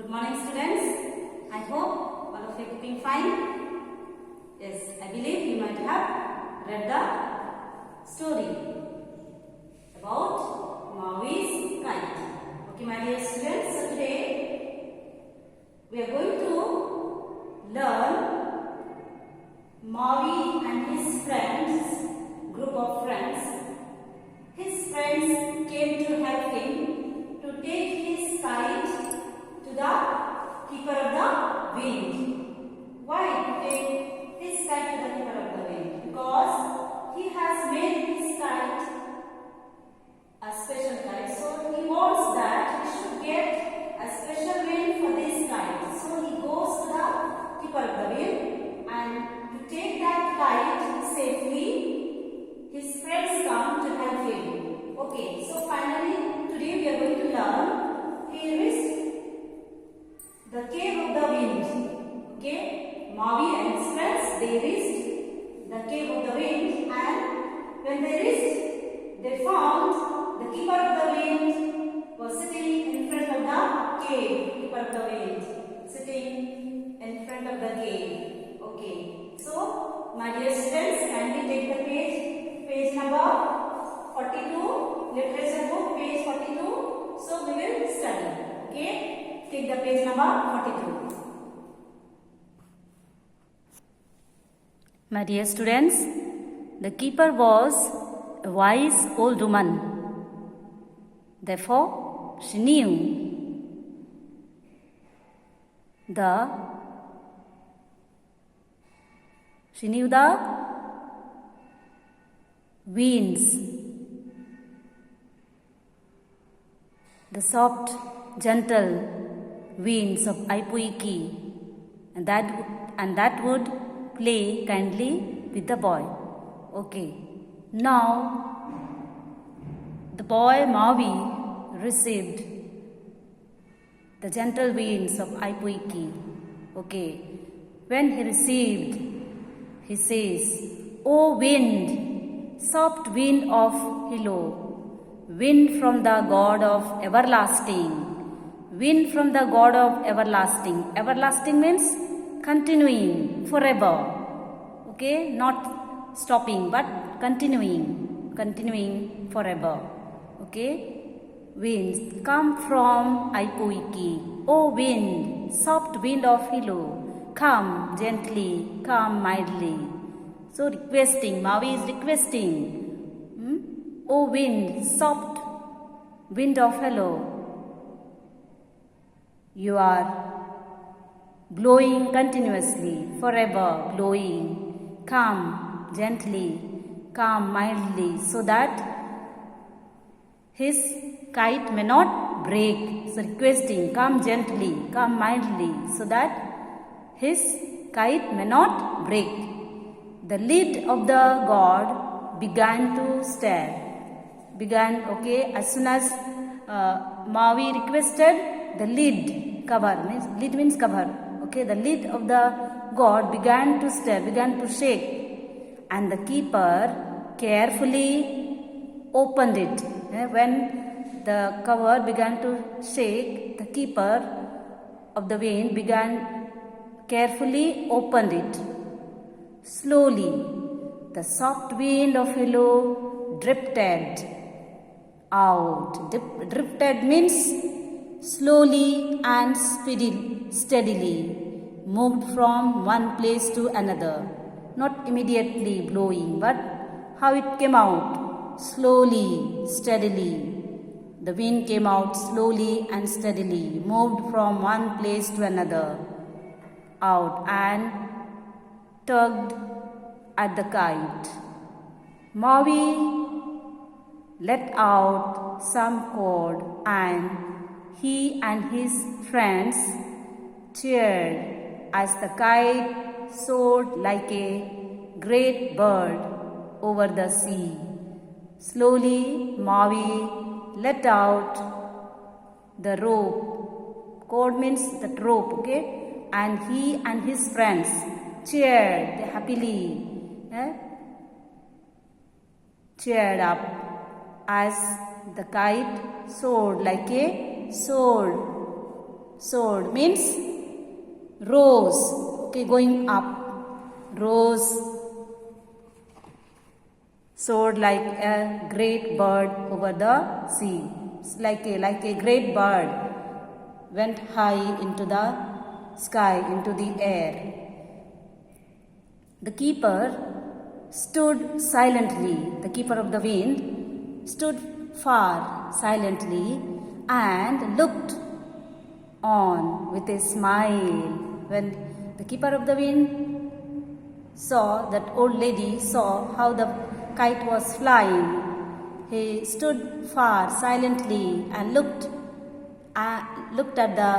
Good morning, students. I hope all of you are keeping fine. Yes, I believe you might have read the story about Maui's kite. Okay, my dear students. So today we are going to learn Maui and his friends, group of friends. His friends came to help him to take his kite to the keeper of the wind. Why to take his kite to the keeper of the wind? Because he has made his kite a special kite. So he wants that he should get a special wind for this kite. So he goes to the keeper of the wind, and to take that kite safely, his friends come to help him. Okay, so finally today we are going to learn. Here is the cave of the wind. Okay, Maui and his friends, they reached the cave of the wind, and when they reached, they found the keeper of the wind was sitting in front of the cave. Keeper of the wind sitting in front of the cave. Okay, so my dear students, kindly take the page number 42, literature book, page 42. So we will study. Okay, take the page number 42. My dear students, the keeper was a wise old woman. Therefore, she knew the winds, the soft, gentle winds of Aipuiki, and that would play kindly with the boy. Okay. Now, the boy Maui received the gentle winds of Aipuiki. Okay. When he received, he says, "O wind, soft wind of Hilo, wind from the God of everlasting, wind from the God of everlasting." Everlasting means continuing forever. Okay, not stopping but continuing forever. Okay, winds come from Aipuiki. O wind, soft wind of Hilo, come gently, come mildly. So requesting, Maui is requesting. O wind, soft wind of Hilo, you are blowing continuously, forever blowing. Come gently, come mildly, so that his kite may not break. So requesting, come gently, come mildly, so that his kite may not break. The lid of the god began to stir. Okay, as soon as Maui requested, the lid means cover. Okay, the lid of the god began to stir, began to shake, and the keeper carefully opened it. When the cover began to shake, the keeper of the wind carefully opened it. Slowly, the soft wind of Hilo drifted out. Drifted means slowly and steadily moved from one place to another. Not immediately blowing, but how it came out? Slowly, steadily. The wind came out slowly and steadily, moved from one place to another, out, and tugged at the kite. Maui let out some cord, and he and his friends cheered as the kite soared like a great bird over the sea. Slowly, Maui let out the rope. Cord means the rope, okay? And he and his friends cheered happily, cheered up as the kite soared like a Soared means rose. Okay, going up. Rose. Soared like a great bird over the sea. It's like a great bird went high into the sky, into the air. The keeper stood silently. The keeper of the wind stood far silently and looked on with a smile. When the keeper of the wind saw, that old lady saw how the kite was flying, he stood far silently and looked at the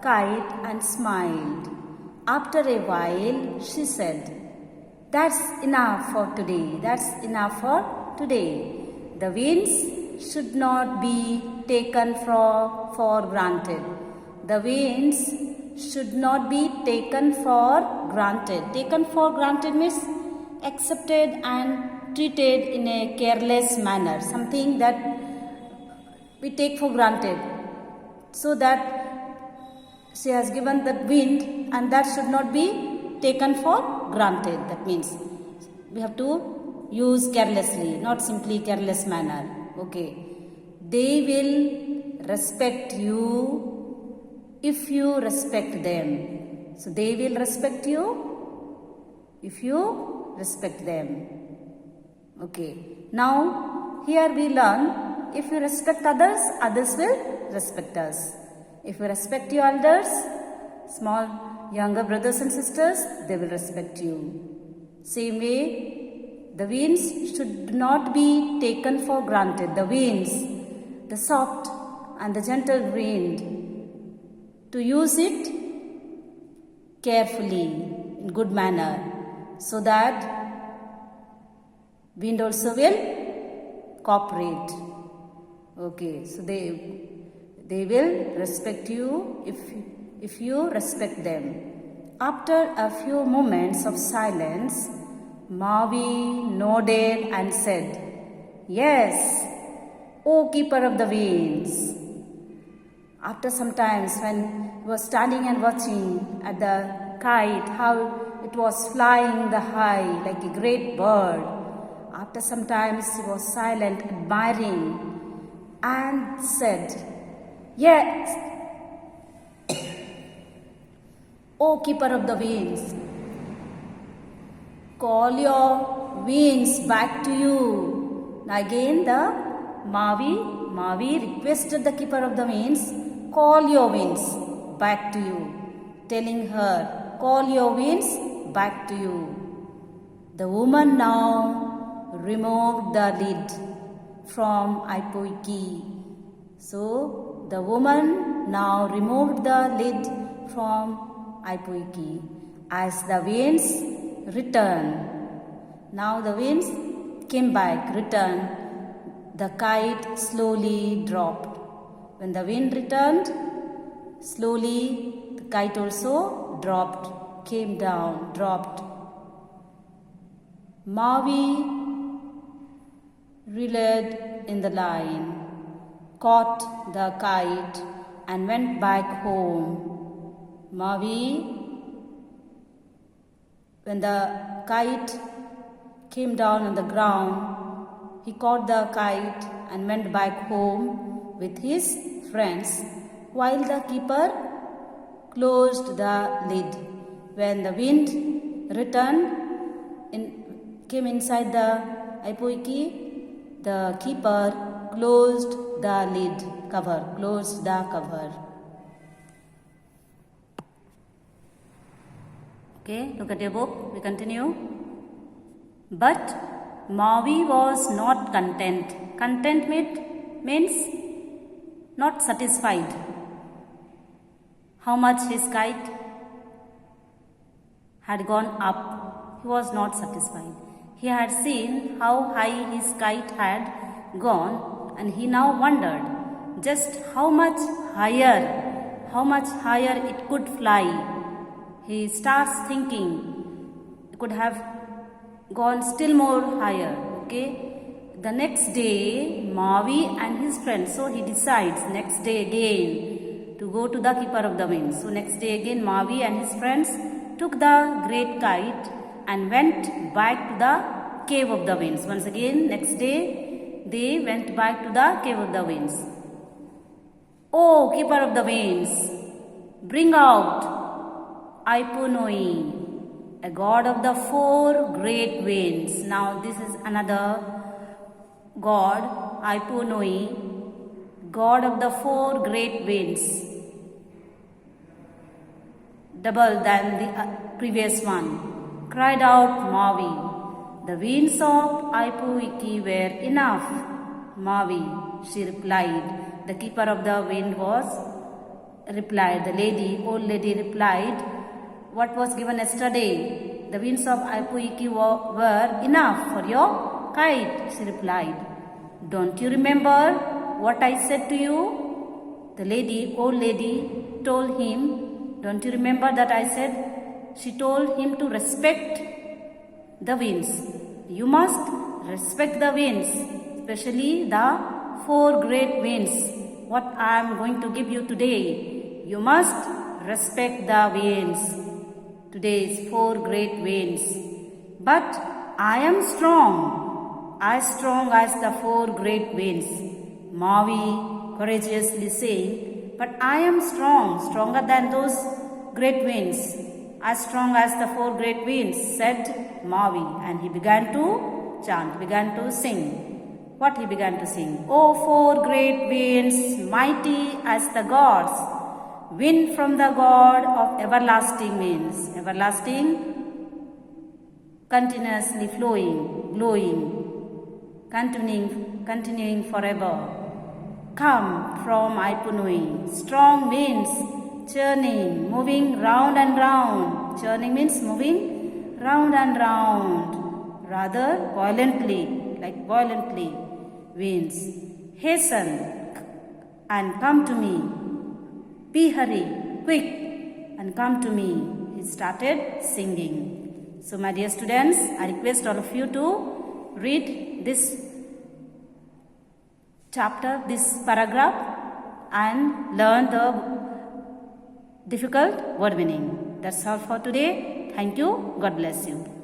kite and smiled. After a while, she said, "That's enough for today. That's enough for today. The winds should not be taken for granted. The winds should not be taken for granted." Taken for granted means accepted and treated in a careless manner. Something that we take for granted. So that she has given the wind, and that should not be taken for granted. That means we have to use carelessly, not simply careless manner. Okay. They will respect you if you respect them. So they will respect you if you respect them. Okay. Now here we learn, if you respect others, others will respect us. If you respect your elders, small younger brothers and sisters, they will respect you. Same way, the winds should not be taken for granted. The winds, the soft and the gentle wind, to use it carefully, in good manner, so that wind also will cooperate. Okay, so they will respect you if you respect them. After a few moments of silence, Mavi nodded and said, "Yes, O keeper of the winds." After some times, when he was standing and watching at the kite, how it was flying the high like a great bird, after some times he was silent, admiring, and said, "Yes, O keeper of the winds, call your winds back to you." Now again the Mavi requested the keeper of the winds, "Call your winds back to you," telling her, "Call your winds back to you." The woman now removed the lid from Aipoiki. So the woman now removed the lid from Aipoiki. As the winds returned, now the winds came back, returned, the kite slowly dropped. When the wind returned, slowly the kite also dropped, came down, dropped. Mavi reeled in the line, caught the kite and went back home. Mavi, when the kite came down on the ground, he caught the kite and went back home with his friends, while the keeper closed the lid. When the wind returned, came inside the Aipoiki, the keeper closed the lid cover, closed the cover. Okay, look at your book, we continue. But Mavi was not content. Content means not satisfied. How much his kite had gone up, he was not satisfied. He had seen how high his kite had gone, and he now wondered just how much higher it could fly. He starts thinking it could have gone still more higher. Okay. The next day, Mavi and his friends, so he decides next day again to go to the keeper of the winds. So next day again Mavi and his friends took the great kite and went back to the cave of the winds. Once again next day they went back to the cave of the winds. Oh, keeper of the winds, bring out Aipunoi, a god of the 4 great winds. Now this is another god, Aipunoi, god of the 4 great winds, double than the previous one. Cried out Mavi, the winds of Aipuiki were enough. Mavi, she replied. The keeper of the wind was replied. The old lady replied, what was given yesterday, the winds of Aipuiki were enough for your kite. She replied, don't you remember what I said to you? The old lady told him, don't you remember that I said? She told him to respect the winds. You must respect the winds, especially the 4 great winds. What I am going to give you today, you must respect the winds. Today's 4 great winds. But I am strong, as strong as the 4 great winds. Mavi courageously saying, but I am strong, stronger than those great winds, as strong as the 4 great winds, said Mavi. And he began to chant, began to sing. What he began to sing? Oh, 4 great winds, mighty as the gods, wind from the God of everlasting winds. Everlasting, continuously flowing, blowing, continuing forever. Come from Aipunoi, strong winds, churning, moving round and round. Churning means moving round and round, rather violently, like violently. Winds, hasten and come to me. Be hurry, quick, and come to me. He started singing. So my dear students, I request all of you to read this chapter, this paragraph, and learn the difficult word meaning. That's all for today. Thank you. God bless you.